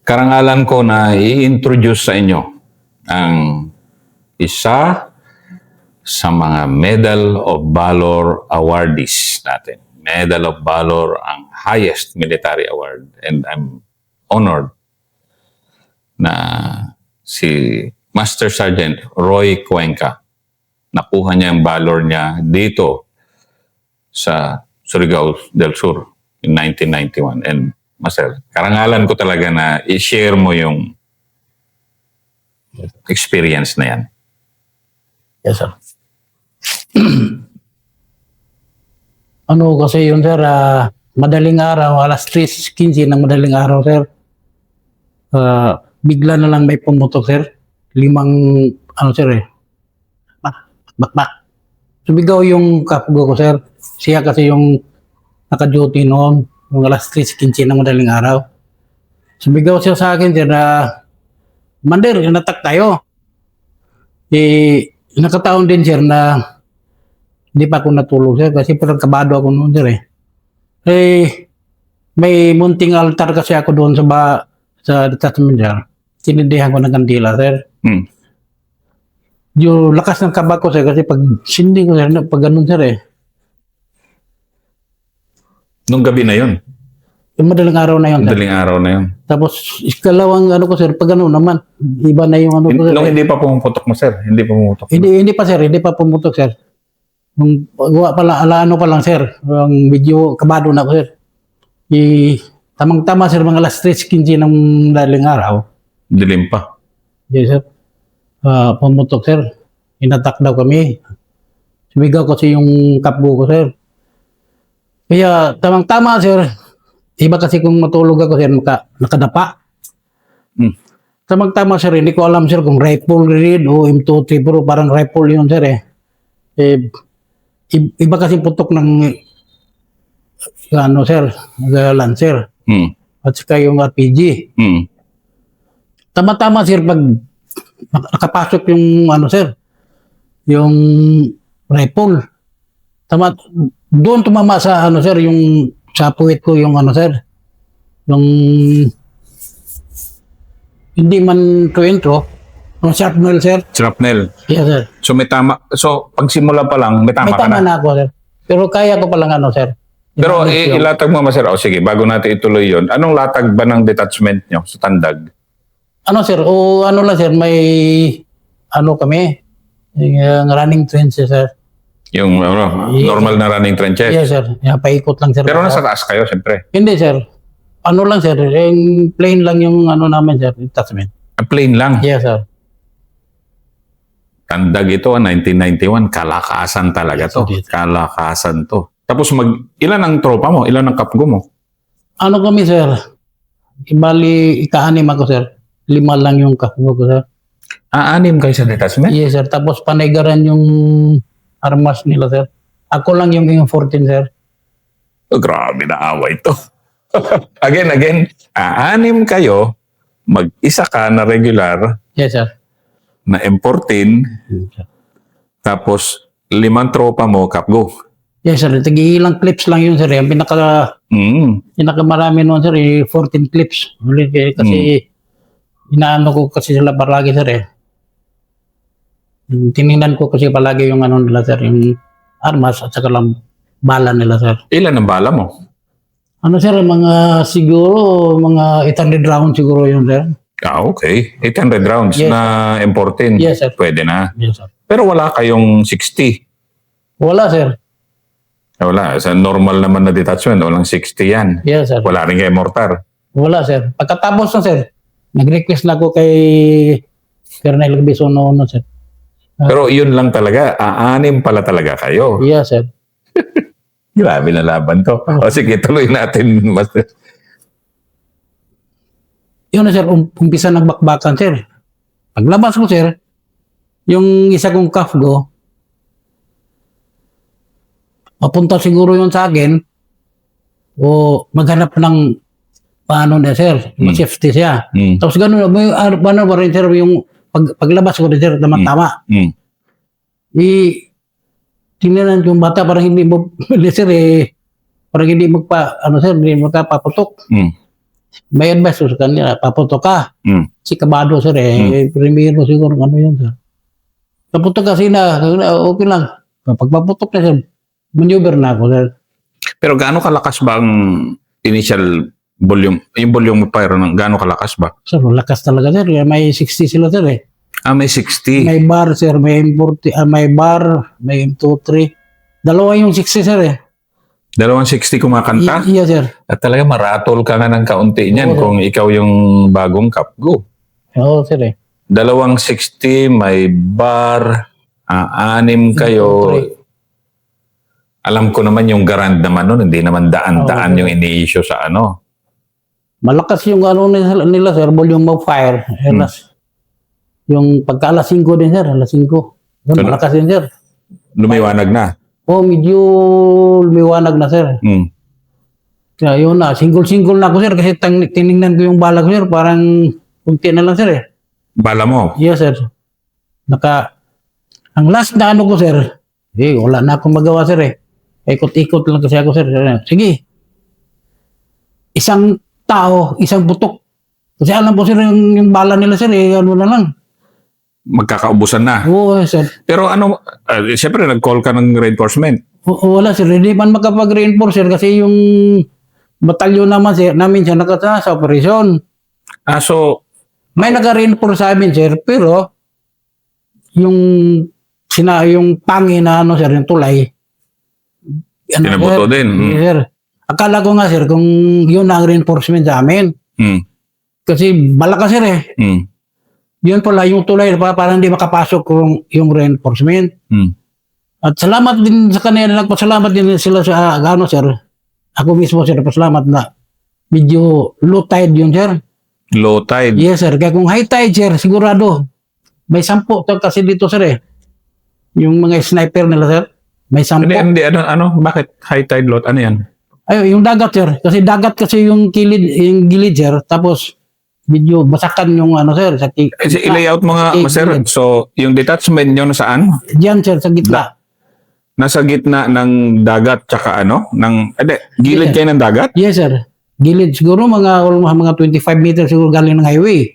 Karangalan ko na i-introduce sa inyo ang isa sa mga Medal of Valor awardees natin. Medal of Valor ang highest military award, and I'm honored na si Master Sergeant Roy Cuenca. Nakuha niya ang valor niya dito sa Surigao del Sur in 1991. And Master, karangalan ko talaga na i-share mo yung experience na yan. Yes, sir. Ano kasi yun, sir, madaling araw, alas 3:15 ng madaling araw, sir. Bigla na lang may pumutok, sir. 5, sir, bakbak. Sumigaw yung kapgo ko, sir. Siya kasi yung naka-duty noon, yung alas 3:15 ng madaling araw. Sumigaw siya sa akin, sir, na Mander, inatak tayo. Nakataon din, sir, na hindi pa ako natulog, sir, kasi parang kabado ako noon, sir, may munting altar kasi ako doon sa detachment, sir. Sinindihan ko ng kandila, sir. Yung lakas ng kaba ko, sir, kasi pag sindi ko, sir, pag ganun, sir, Nung gabi na yun? Yung madaling araw na yun, sir. Madaling araw na yun. Tapos, ikalawang ko, sir, pag ganun naman, iba na yung ko, sir. Nung hindi pa pumuputok mo, sir? Hindi pa pumuputok? Hindi pa, sir. Hindi pa pumutok, sir. Nung gawa pala, pa lang, sir. Yung medyo kabado na ako, sir. Tamang-tama, sir, mga alas 3:15 ng madaling araw. Dilim pa? Yes, sir. Pumutok, sir. Inatak daw kami. Sumigaw kasi yung kapgo ko, sir. Kaya, tamang-tama, sir. Iba kasi kung matulog ako, sir, nakadapa. Tamang-tama, sir. Hindi ko alam, sir, kung rifle read o M234, pero parang rifle yun, sir, Iba kasi putok ng sir, Lancer. At saka yung RPG. Tama-tama, sir, pag nakapasok yung sir, yung rifle. Doon tumama sa sir, yung sa puwit ko yung sir, yung hindi man intro, yung shrapnel, sir. Shrapnel? Yes, sir. So may tama, so pagsimula pa lang, may tama ka na? May tama na ako, sir. Pero kaya ko palang sir. Pero ilatag mo, sir. O sige, bago natin ituloy yun, anong latag ba ng detachment nyo sa Tandag? Sir, lang, sir, may kami, yung running trenches, sir. Yung normal na running trenches? Yes, sir. Paikot lang, sir. Pero nasa taas kayo, siyempre? Hindi, sir. Lang, sir. Yung plain lang yung namin, sir, detachment. Plain lang? Yes, sir. Tandag ito, 1991, kalakasan talaga to. Kalakasan to. Tapos ilan ang tropa mo? Ilan ang kapgo mo? Kami, sir? Ibali, ika-6 ako, sir. 5 lang yung kapgo ko, sir. 6 kayo sa detachment? Yes, sir. Tapos panigaran yung armas nila, sir. Ako lang yung 14, sir. Oh, grabe na away to. Again, 6 kayo, mag-isa ka na regular. Yes, sir. Na M14, tapos 5 tropa mo, kapgo. Yes, sir. Ilang clips lang yun, sir. Ang pinakamarami noon, sir, 14 clips. Kasi inaano ko kasi sila palagi, sir, Tinignan ko kasi palagi yung nila, sir, yung armas at saka lang bala nila, sir. Ilan ang bala mo? Sir, siguro, mga 800 rounds siguro yun, sir. Okay. 800 rounds Yes, na M14. Yes, sir. Pwede na. Yes, sir. Pero wala kayong 60. Wala, sir. Wala. Sa normal naman na detachment, walang 60 yan. Yes, sir. Wala rin kayo mortar. Wala, sir. Pagkatapos na, sir, nag-request na ako kay Colonel Bison noon, sir. Pero yun lang talaga. 6 pala talaga kayo. Yes, sir. Grabe na laban to. O sige, tuloy natin, Master. Yun na, sir, umpisa nagbakbakan, sir. Paglabas ko, sir, yung isa kong kapgo, mapunta siguro yun sa akin, o maghanap ng paano na, sir, safety siya. Tapos gano'n, paano ba rin, sir, yung paglabas ko rin, sir, tama-tama. Tingnan yung bata, parang hindi mo, sir, parang hindi hindi magpapaputok. may advice ko sa kanya, paputok ka. Mm. Si kabado, sir, primero siguro, ano yun, sir. Paputok kasi okay lang. Pag paputok na, sir, maneuver na ako, sir. Pero gaano kalakas ba ang initial volume? Yung volume mo pyro, gaano kalakas ba? Sir, lakas talaga, sir. May 60 sila, sir, eh. May 60. May bar, sir, may M40, may bar, may M23. Dalawa yung 60, sir, eh. 260 kumakanta? Iya, sir. At talaga maratol ka nga ng kaunti niyan Oo. kung ikaw yung bagong Kapgo. Oo, sir, eh. 260, may bar, 6 kayo. Alam ko naman yung garand naman nun, hindi naman daan-daan Oo. yung ini-issue sa ano. Malakas yung ano nila, sir, volume of fire. Yung pagka alas 5 din, sir, alas 5. Malakas din, sir. Lumiwanag na. Medyo lumiwanag na, sir. Mm. Kaya yun na, single-single na ako, sir, kasi tinignan ko yung bala ko, sir, parang kunti na lang, sir, eh. Bala mo. Yes, sir. Ang last na ano ko, sir, wala na akong magawa, sir, eh. Ikot-ikot lang kasi ako, sir. Sige. Isang tao, isang putok. Kasi alam ko, sir, yung bala nila, sir, ano na lang. Magkakaubusan na. Oo, sir. Pero ano, siyempre nag-call ka ng reinforcement. Wala, sir. Hindi man makapag-reinforce, sir, kasi yung batalyon naman, sir, namin siya nakata sa operasyon. So, May naka-reinforce sa amin, sir, pero yung pangi na ano, sir, yung tulay. Tinabuto din. Yes, sir. Akala ko nga, sir, kung yun ang reinforcement sa amin. Mm. Kasi malakas, sir, eh. Mm. Yun pala, yung tulay, parang hindi makapasok yung reinforcement. Mm. At salamat din sa kanila, nagpasalamat din sila sa, ano, sir. Ako mismo, sir, pasalamat na medyo low tide yun, sir. Low tide. Yes, sir. Kaya kung high tide, sir, sigurado. May 10 to kasi dito, sir, eh. Yung mga sniper nila, sir. May 10. Hindi, ano, bakit high tide load? Ano yan? Ay, yung dagat, sir. Kasi dagat kasi yung gilid, sir. Tapos, medyo basakan yung ano, sir. I-layout mo nga, sir. So, yung detachment nyo nasaan? Diyan, sir, sa gitna. Nasa gitna ng dagat tsaka ano? Gilid kayo ng dagat? Yes, sir. Gilid. Siguro almost mga 25 meters siguro galing ng highway.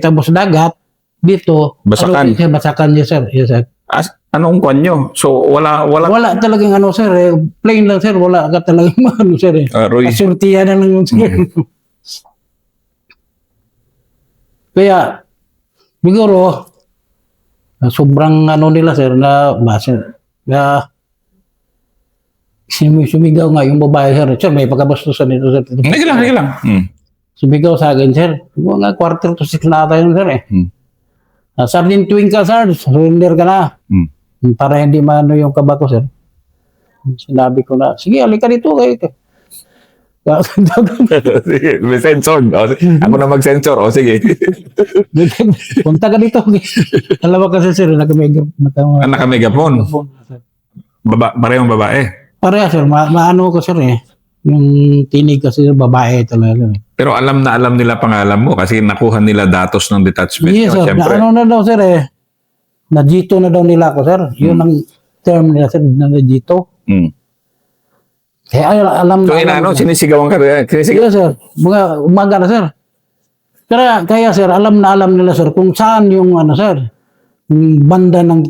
Tapos dagat. Dito. Basakan. Sir, basakan, yes, sir. Yes, sir. Anong kwan nyo? So, wala. Wala talagang ano, sir. Plain lang, sir. Wala ka talagang ano, sir. Roy. Kasurtiyan na lang yun, sir. Kaya, siguro, sobrang ano nila, sir, na sumigaw nga yung babae, sir. Sir, may pagkabastusan nito, sir. Hindi lang. Sumigaw sa akin, sir. Siguro nga, 5:45 na ata yun, sir, eh. Sabi din, tuwing ka, sir, surrender ka na. Para hindi maano yung kaba ko, sir. Sinabi ko na, sige, alika dito, kayo. Sige, may sensor. Ako na mag-sensor. Sige. Punta ka dito. Dalawa kasi, sir, Naka-megaphone. Parehong babae. Pareha, sir. Maano ko, sir, eh. Yung tinig kasi babae talaga. Pero alam na alam nila pangalan mo kasi nakuha nila datos ng detachment. Yes, sir. Siyempre. Na daw, sir, eh. Na-G2 na daw nila ako, sir. Yun ang term nila, sir, na G2. Kaya alam So, na. sinisigawan ka rin? Yes, sir. Mga umaga na, sir. Kaya, sir, alam na alam nila, sir, kung saan yung, ano, sir, yung banda ng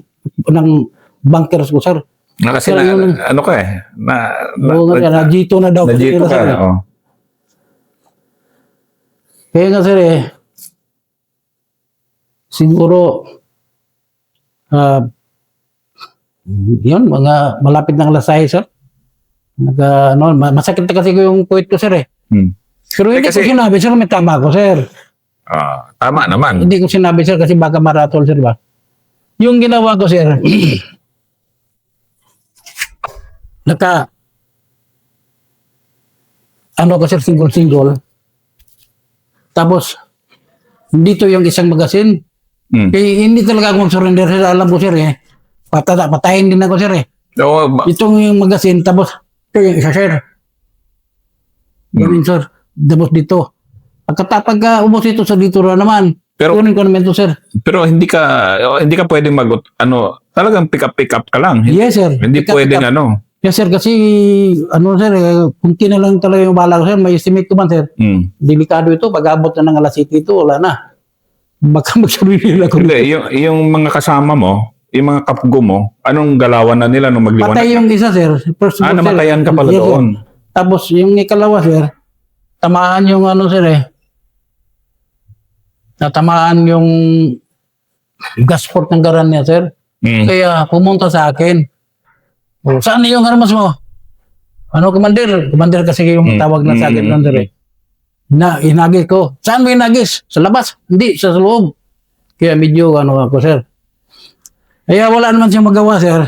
bunkers ko, sir. Kasi ano ka eh? Na-G2 na daw. Na-G2 ka. Kaya nga, sir, eh, siguro, yun, mga malapit ng lasay, sir. Masakit na kasi yung puwit ko, sir, eh. Pero hindi ko sinabi, sir, may tama ko, sir. Tama naman. Hindi ko sinabi, sir, kasi baka maratol, sir, ba? Yung ginawa ko, sir, ko, sir, single. Tapos, dito yung isang magasin. Kaya hindi talaga ako mag-surrender, sir. Alam ko, sir, eh. Patayin din ako, sir, eh. Itong yung magasin, tapos, ito yung isa, sir. Ganun, sir. Tapos dito. Pagka ubos ito sa dito na naman. Pero, kunin ko naman ito, sir. Pero hindi ka pwedeng talagang pick up ka lang. Yes, sir. Hindi pwedeng Yes, sir, kasi, ano, sir, kunti na lang talaga yung bala ko, sir. May estimate ko man, sir. Mm. Delikado ito. Pag-abot na ng alas 7 ito, wala na. Baka magsurili ako. Hindi, yung mga kasama mo, yung mga kapgo mo, anong galawan na nila nung magliwanag? Patay yung isa, sir. First of all, sir. namatayan ka pala Yes, sir. doon. Tapos, yung ikalawa, sir, tamaan yung ano, sir, natamaan yung gas port ng garan niya, sir. Mm. Kaya pumunta sa akin. Oh, saan yung armas mo? Ano, commander? Commander kasi yung tawag na sa akin, commander, Inagis ko. Saan mo inagis? Sa labas? Hindi, sa loob. Kaya medyo ano ako, sir. Kaya wala naman siyang magawa, sir.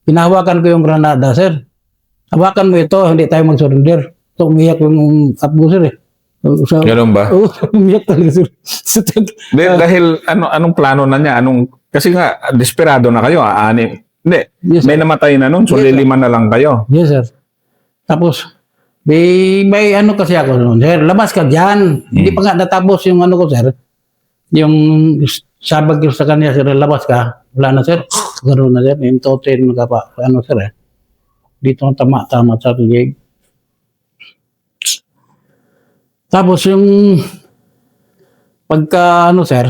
Pinahawakan ko yung granada, sir. Hawakan mo ito, hindi tayo mag-surrender. So, umiyak yung kapgo, sir, So, Ganun ba? umiyak talaga, sir. Dahil anong plano na niya? Kasi nga, desperado na kayo. Hindi. Yes, May namatay na nun, so Yes, sir. liliman na lang kayo. Yes, sir. Tapos, may ano kasi ako noon, sir. Labas ka dyan. Hindi pa nga natapos yung ano ko, sir. Yung sabag ko sa kanya, sir. Labas ka. Wala na, sir. Ganoon na, sir. Yung totin ka pa. Ano, sir, Dito ang tama sa pigig. Tapos yung pagka, ano, sir,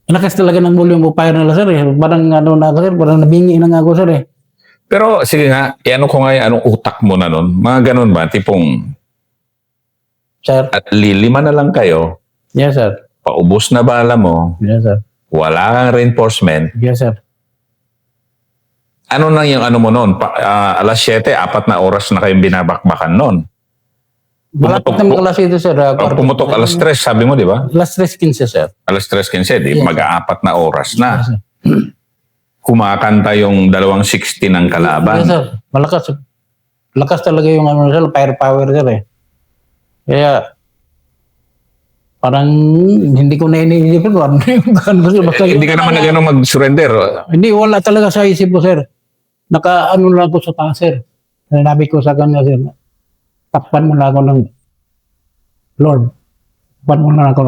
lakas talaga ng volume of fire nila, sir. Parang ano na ako, sir. Parang nabingi na nga ako, sir. Pero sige nga, ano ko nga anong utak mo na nun? Mga ganun ba? Tipong Sir. at lilima na lang kayo, Yes, sir. paubos na bala mo, Yes, sir. wala kang reinforcement. Yes, sir. Ano nang yung ano mo nun? Alas 7, 4 na oras na kayong binabakbakan nun. Malapit na mag-alas ito, sir. Pumutok alas 3, sabi mo, di ba? Alas 3:15, sir. Alas 3:15, di Yes. mag-4 na oras na. Yes, sir. Kumakanta yung 260 ng kalaban. Yes, sir. Malakas. Lakas talaga yung ano, sir. Firepower, sir, Kaya, parang hindi ko na iniisip ko. Ano yung basta Hindi ka naman na gano'ng mag-surrender. Hindi, wala talaga sa isip ko, sir. Naka-ano lang ako sa taas, sir. Sinabi ko sa kanya, sir, takpan mo na ako ng Lord. Takpan mo na ako.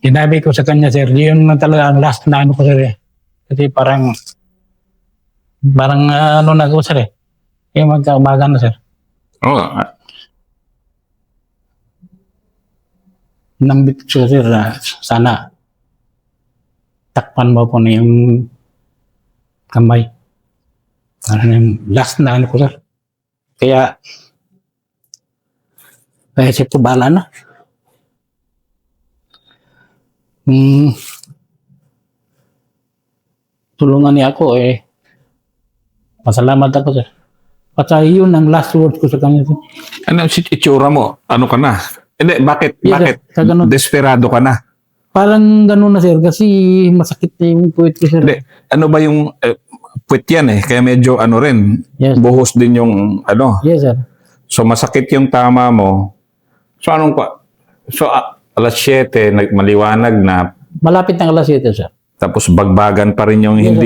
Sinabi ko sa kanya, sir, yun na talaga ang last na ano ko, sir. Kasi parang ano na ko, sir, Yung magkaumaga na, sir. Oo. Nambit ko, sir, na sana takpan mo po na yung kamay. Ano na yung last na ano ko, sir. Kaya isip ko, bahala na. Tulungan niya ako, pasalamat ako, sir. Kasi yun ang last word ko sa kanya, sir. Ano si itsura mo? Ano ka na? Hindi, bakit? Yes, bakit? sir. Sa ganun. Desperado ka na? Parang ganun na, sir, kasi masakit na yung puwit ko, sir. Hindi. Ano ba yung puwit yan Kaya medyo ano rin, Yes. buhos din yung ano. Yes, sir. So masakit yung tama mo. So alas 7, maliwanag na, Malapit ng alas 7, sir. tapos bagbagan pa rin yung Yes,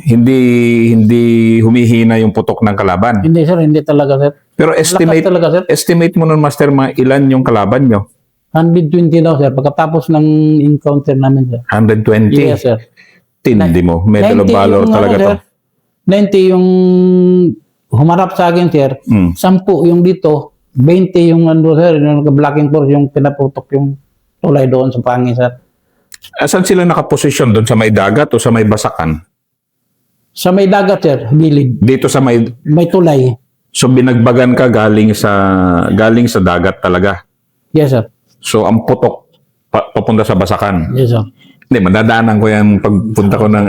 hindi humihina yung putok ng kalaban. Hindi, sir, hindi talaga, sir. Pero Lakas talaga, sir. estimate mo nun, Master, mga ilan yung kalaban nyo? 120 daw, sir. Pagkatapos ng encounter namin, sir. 120? Yes, sir. Tindi mo. Medal of 90 Valor yung talaga ano, to. sir. 90 yung humarap sa akin, sir. 10 yung dito. 20 yung ano, sir. Yung blocking force, yung pinaputok yung tulay doon sa pangin, sir. Saan sila nakaposisyon? Doon sa may dagat o sa may basakan? Sa may dagat, sir. Gilid. Dito sa may... May tulay. So binagbagan ka galing sa dagat talaga. Yes, sir. So ang putok papunta sa basakan. Yes, sir. Hindi, madadaanan ko yan pagpunta ko ng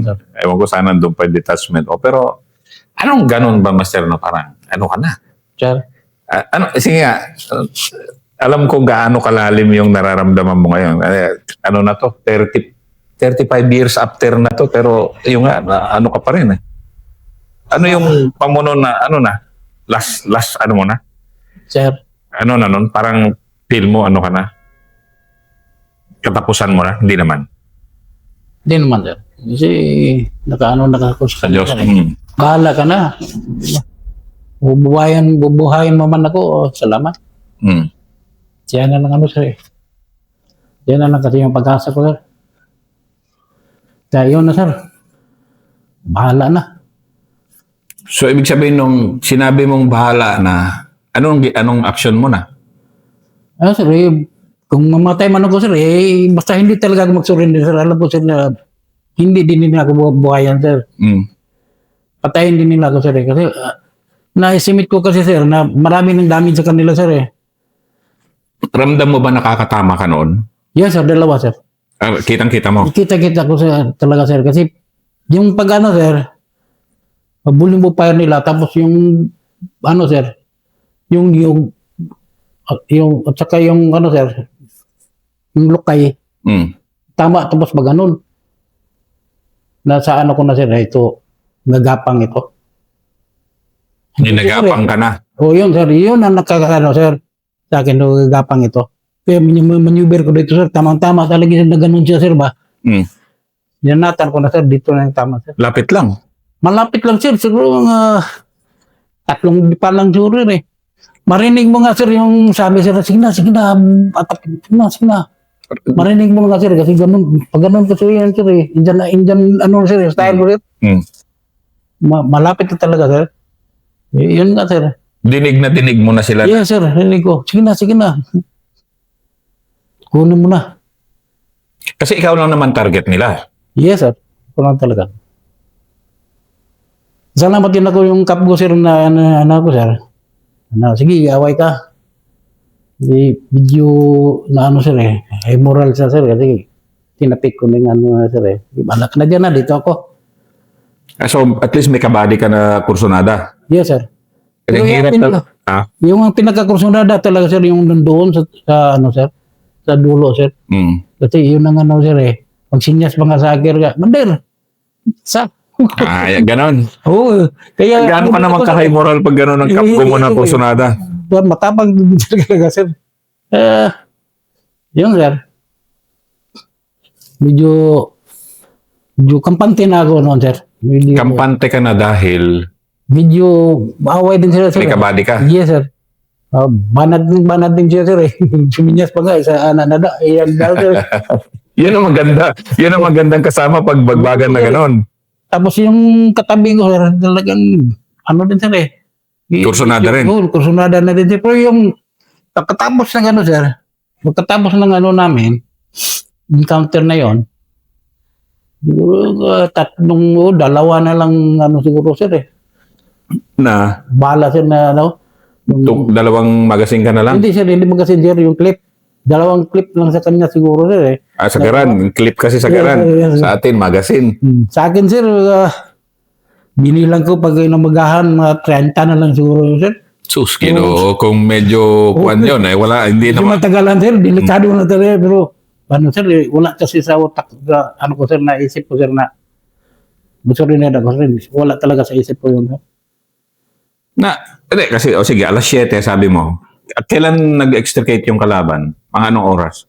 sir. ewan ko sana doon pa yung detachment. Pero anong ganun ba, Master, no? Parang ano ka na? Sir. Sige nga, alam ko gaano kalalim yung nararamdaman mo ngayon. Ano na to? 35 years after na to, pero yung nga, ano ka pa rin Ano yung pamuno na, last ano mo na? Sir. Ano na nun? Parang feel mo ano ka na? Katapusan mo na? Hindi naman. Hindi naman, sir. Kasi nakakus Sa Diyos. sir, eh. Bahala ka na. Bubuhayin mo man ako, salamat. Mm. Siya na lang sir. Siya na lang kasi yung pag-asa ko, sir. Kaya yun na, sir. Bahala na. So, ibig sabihin nung sinabi mong bahala na, anong action mo na? Sir, kung mamatay man ako, sir, basta hindi talaga ako mag-surrender, sir. Alam ko, sir, na hindi din nila ako buhayan, sir. Mm. Patayin din nila ako, sir. Kasi, na-estimate ko kasi, sir, na marami ng damage sa kanila, sir. Ramdam mo ba nakakatama ka noon? Yes, sir. Dalawa, sir. Kitang-kita mo. Kita-kita ko, sir, talaga, sir. Kasi, yung pag-ano, sir, bullying mo fire nila, tapos yung, sir, yung, at saka yung, sir, yung lukay, Mm. tama, tapos maganon. Nasa ko na, sir, ito, nagapang ito. Ginagapang ka na. Yun, sir, yun ang sir, sa akin, nagapang ito. Kaya maneuver ko dito, sir, tamang-tama talaga sir, na ganun siya, sir, ba? Mm. Yanatan ko na, sir, dito na yung tama, sir. Lapit lang. Malapit lang, sir, siguro mga 3 pa lang siguro, eh. Marinig mo nga, sir, yung sabi, sir, sige na, atapin, sige na. Marinig mo nga, sir, kasi ganun, pag ganun kasi yan, sir, eh. Indian, sir, style ko, sir. Mm. Malapit na talaga, sir. Yun nga, sir. Dinig na dinig mo na sila. Yes, sir, rinig ko. Sige na. Kunin mo na. Kasi ikaw lang naman target nila. Yes, sir. Kulang talaga. Salamat din ako yung kap ko, sir, na ko, sir. Sige, away ka. Video na sir, eh. Ay moral siya, sir, kasi tinapik ko ng sir, eh. Balak na dyan na, dito ako. So, at least may kabady ka na kursunada. Yes, sir. Kasi Pero hirap yung na. Yung pinagkakursunada talaga, sir, yung nandoon sa sir, sa dulo, sir. Mm. Kasi yun ang sir, eh. Pag sinyas mga sakir ka, mandir. Sa. Ganon. Oo. Kaya, Gaano ka naman ka-high moral pag ganon ang kapgo mo ng kursunada? Matapang din talaga, sir. Yun, sir. Medyo kampante na ako noon, sir. Kampante ka na dahil Medyo away din sila, sir. may kabady ka. Yes, sir. Banad din siya, sir. Suminyas pa nga, isa ananada. Ayan, sir. Yan ang maganda. Yan ang magandang kasama pag bagbagan na ganon. Tapos yung katabi ko, sir, talagang, din, sir, eh. Kursunada rin. Oo, kursunada na din, sir. Pero yung, pagkatapos ng sir, pagkatapos ng namin, encounter na yon, siguro, dalawa na lang, siguro, sir, eh. Na, Bala, sir, na, dalawang magasin ka na lang. Hindi, sir, hindi magasin, sir, yung clip. Dalawang clip lang sa kanya, siguro, sir, eh. Sagaran. Clip kasi sagaran. Yeah. Sa atin, magasin. Sa akin, sir, binilang ko pag inamagahan, mga 30 na lang siguro, sir. Sus, kung medyo kuwan yun, wala, hindi Hindi naman. matagalan, sir, delikado na talaga, pero, sir, wala kasi sa utak, ko, sir, naisip ko, sir, na, gusto rin na ako, sir, wala talaga sa isip ko yun, sir. Hindi, kasi, sige, alas 7, sabi mo. At kailan nag-extricate yung kalaban? Mga anong oras?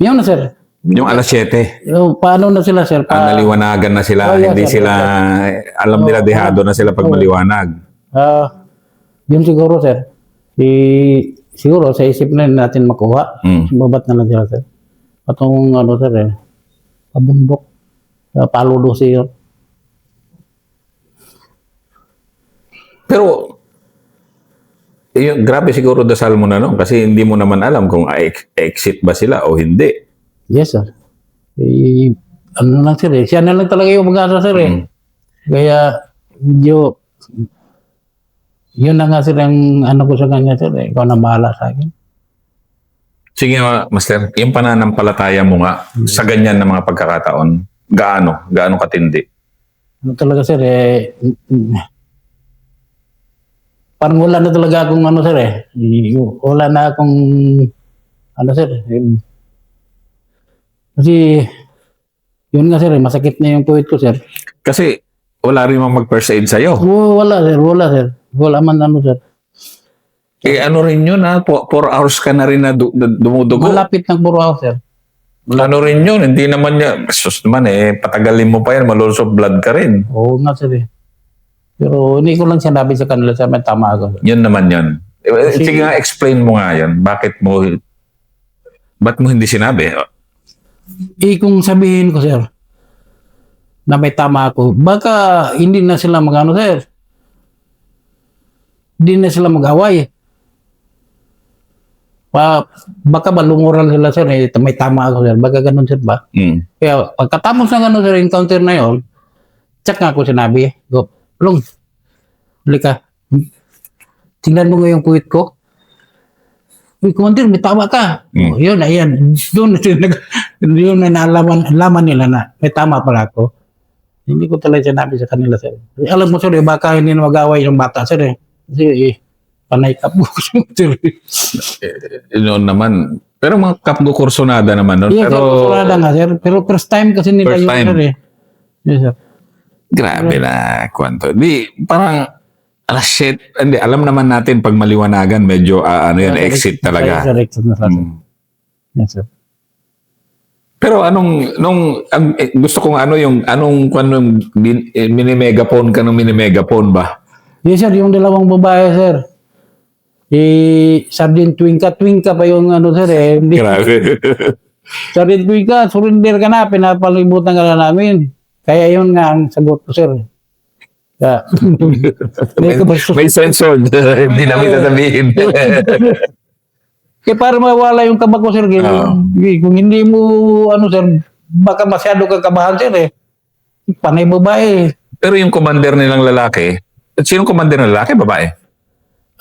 Yun na, sir. Yung alas 7. Paano na sila, sir? Naliwanagan na sila. Yeah, Hindi sir. sila, alam nila, dehado na sila pag maliwanag. Yun siguro, sir. Siguro, sa isip na natin makuha. Babat na lang sila, sir. Patong, sir, pabundok. Paludo siya. Pero, grabe siguro dasal mo na no? Kasi hindi mo naman alam kung exit ba sila o hindi. Yes, sir. Lang, sir, eh. Siya na lang talaga yung mag-asa, sir, eh. Kaya, medyo, yun na nga, sir, ang ko sa kanya, sir, eh. Ikaw na bahala sa akin. Sige, Master, yung pananampalataya mo nga sa ganyan na mga pagkakataon, gaano katindi? Talaga, sir, eh, parang wala na talaga akong sir, eh. Wala na akong, sir, kasi, yun nga, sir, masakit na yung puwit ko, sir. Kasi wala rin mang mag-first aid sa'yo. Wala, sir. Wala man, sir. ano rin yun ha, 4 hours ka na rin na dumudugo. Malapit ng Burao, sir. Ano rin yun, hindi naman niya, sus naman patagalin mo pa yan, malulos of blood ka rin. Oo nga, sir. Pero hindi ko lang sinabi sa kanila, sir, may tama ako. Yun naman yun. Sige nga, explain mo nga yun. Ba't mo hindi sinabi? Kung sabihin ko, sir, na may tama ako, baka hindi na sila mag-ano, sir. Hindi na sila mag-away. Baka balunguran sila, sir, may tama ako, sir. Baka ganun, sir, ba? Mm. Kaya pagkatapos ng ano, sir, encounter na yun, check nga ako sinabi, Long, halika, tingnan mo nga yung puwit ko. Uy, Commander, may tama ka. Mm. Yun, ayan. Doon na nalaman nila na may tama pala ako. Hindi ko talaga sinabi sa kanila, sir. Alam mo, sir, baka hindi na mag-away yung bata, sir. Kasi, panay ka po, sir. Noon naman. Pero mga kapgo kursonada naman noon. Yes, pero, sir, kusurada nga, sir. Pero first time kasi nila First yun, time. sir, Yes, sir. grabe na, kwanto. Di, parang, shit. Hindi, alam naman natin pag maliwanagan, medyo, exit talaga. Sir, exit na, sir. Mm. Yes, sir. Pero gusto kong minimegapon ka ng minimegapon ba? Yes, sir, yung dalawang babae, sir. Sergeant Twinka pa yung ano, sir, Hindi. Grabe. Sergeant Twinka, surrender ka na, pinapalibutan ka na namin. Kaya yun nga ang sagot ko, sir. Kaya, may censored. Hindi namin sasabihin. Kaya para mawala yung kaba ko, sir. Kung hindi mo, ano, sir, baka masyado kang kabahan, sir, Panay babae. Pero yung commander nilang lalaki, sinong commander ng lalaki, babae?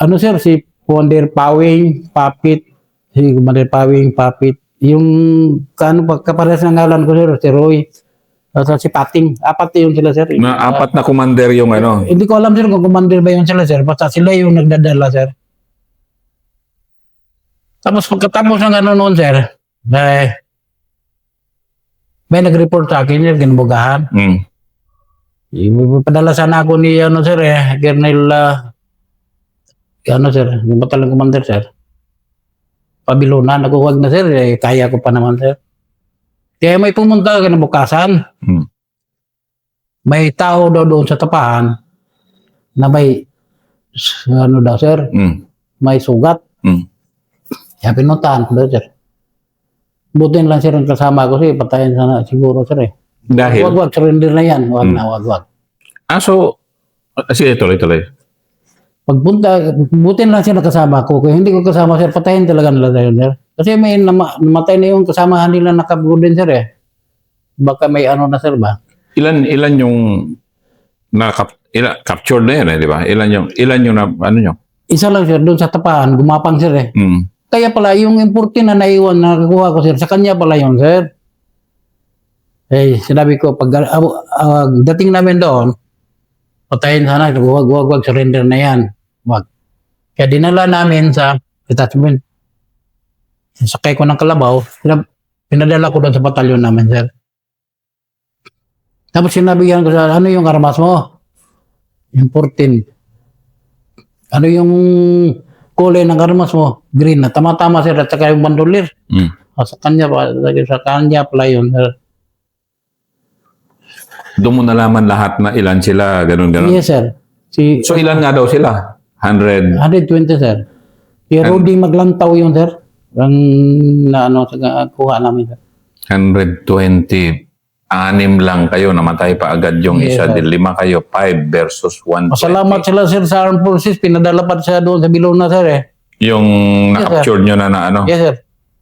Ano, sir, si Commander Pawing, Papit. Si Commander Pawing, Papit. Yung, kapares ng ngalan ko, sir, si Roy. At si Pating. 4 yun sila, sir. Na 4 na commander yung ano. Hindi ko alam, sir, kung commander ba yun sila, sir. Basta sila yung nagdadala, sir. Tapos pagkatapos ng ano noon, sir, may nag-report sa akin, sir, ginubugahan. Mm. Padala sana ako ni, ano, sir, Colonel, sir, yung batalang commander, sir. Pabilona, naguwag na, sir, kaya ko pa naman, sir. Kaya may pumunta kinabukasan. Mm. May tao daw doon sa tapahan na may, ano daw, sir, Mm. may sugat. Mm. Kaya pinuntahan ko daw, sir. Butin lang, sir, ang kasama ko, sir. Patayin sana siguro, sir, Dahil? Wag, surrender na yan. Wag. Sige, tuloy. Pagpunta, butin lang, sir, kasama ko. Kung hindi ko kasama, sir, patayin talaga nila tayo, sir. Kasi may namatay na yung kasamahan nila na kabgo din, sir, Baka may ano na, sir, ba? Ilan yung captured na yan, di ba? Ilan yung ano nyo? Isa lang, sir, doon sa tapahan, gumapang, sir, Mm. Kaya pala, yung importe na naiwan na nakuha ko, sir, sa kanya pala yun, sir. Sinabi ko, pag dating namin doon, patayin sana, wag, surrender na yan. Wag. Kaya dinala namin sa detachment. Sakay ko ng kalabaw, pinadala ko doon sa batalyon namin, sir. Tapos sinabihan ko sa, ano yung armas mo? Yung 14. Ano yung kulay ng armas mo? Green na. Tama-tama, sir. At saka yung bandolier. Mm. Sa kanya pala yun, sir. Doon mo nalaman lahat na ilan sila, ganun. Yes, sir. So ilan nga daw sila? 100? 120, sir. Si Rudy Maglantaw yun, sir. Ang kuha namin, sir. 120. 6 lang kayo, namatay pa agad yung Yes, isa. sir. 5 kayo, 5 versus 120. Masalamat sila, sir, sa Armed Forces. Pinadala pa siya doon sa Bilona, sir, Yung na-captured nyo na ano? Yes, sir.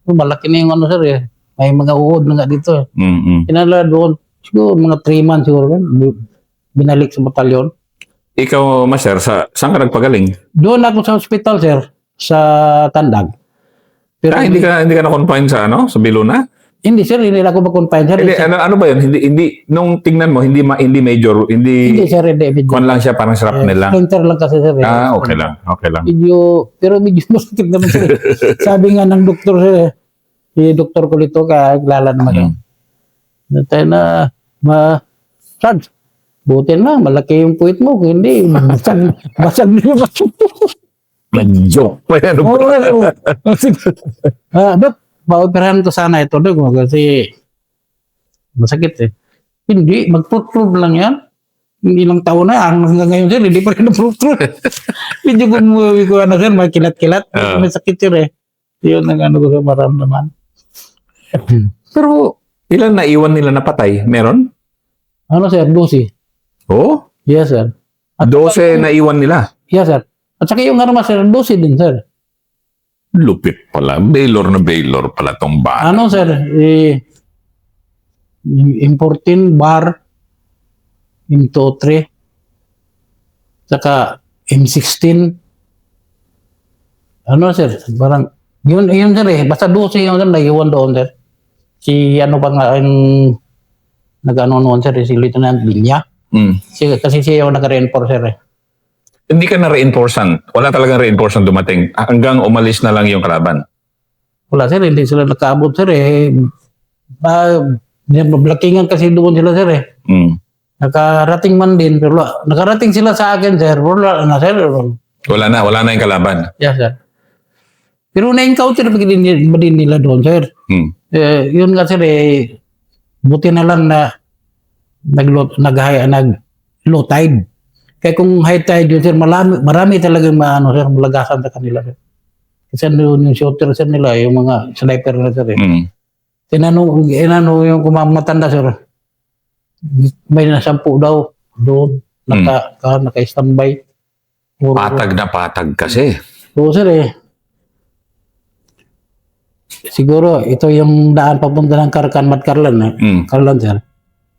Malaki na yung ano, sir, May mga uod na nga dito. Mm-mm. Pinadala doon. Siguro, mga 3 months siguro. Binalik sa batalyon. Ikaw, Master, saan ka nagpagaling? Doon ako sa hospital, sir. Sa Tandag. Pero Hindi ka na-confine sa sa Biluna? Hindi, sir. Hindi ako mag-confine, sir. Hindi, ano ba yun? Hindi, nung tingnan mo, hindi major, Hindi, sir. Hindi. Kung lang siya, parang shrapnel lang. Splinter lang kasi, sir. Okay lang. Pero medyo masakit naman, sir. Sabi nga ng doktor, sir, si Dr. Kulito, kilala naman yun. Tayo na, Sarge, buti na, malaki yung puwit mo. Kung hindi, basag na yung Nag-joke pa yan. Oo. Dok, pa-operahan ko sana ito, Dok, kasi masakit eh. Hindi, mag-prove lang yan. Hindi lang taon na, hanggang ngayon sir, hindi pa rin na-prove. Medyo gumuwi ko sir, may kilat-kilat. May sakit yun eh. Yun ang ano ko sa maramdaman. Pero, ilan na iwan nila na patay? Meron? Ano sir, 12. Oo. Yes sir. 12 na iwan nila. Yes sir. At saka yung armas sir, 12 din sir. Lupit pala. Baylor na Baylor pala tong bata. Ano sir, M14 bar, M23, saka M16. Ano sir, parang, yun sir eh, basta 12 yun sir, naiwan doon sir. Si ano pa nga, nag-ano noon sir, si Lieutenant Villa. Kasi siya yung nag-reinforce sir eh. Hindi ka na reinforcean. Wala talagang reinforcean dumating. Hanggang umalis na lang yung kalaban. Wala sir, hindi sila nakaabot sir eh. Blockingan kasi doon sila sir eh. Nakarating man din, pero nakarating sila sa akin sir, wala na sir. Wala na yung kalaban. Yes sir. Pero na-encounter pa din nila doon sir. Yun nga sir eh, buti na lang na nag-low tide. Kaya kung high tide yun sir, marami talagang sir, malagasan sa kanila sir. Kasi ano yung shooter sir nila, yung mga sniper na sir eh. Inano yung kumamatanda sir. May nasampu daw doon. Naka-standby. Patag na patag kasi. Oo sir eh. Siguro ito yung daan papunta ng Karkan eh. Karlan sir.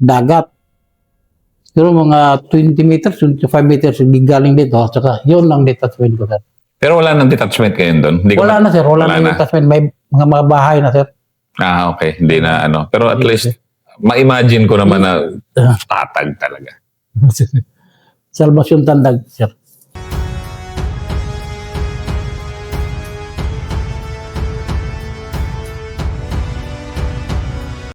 Dagat. Siguro mga 20 meters, 25 meters galing dito. Saka yun ang detachment ko sir. Pero wala nang detachment kayo doon? Wala na sir, wala na detachment. May mga bahay na sir. Okay. Hindi na ano. Pero at least, ma-imagine ko naman na patag talaga. Salvation Tandag sir.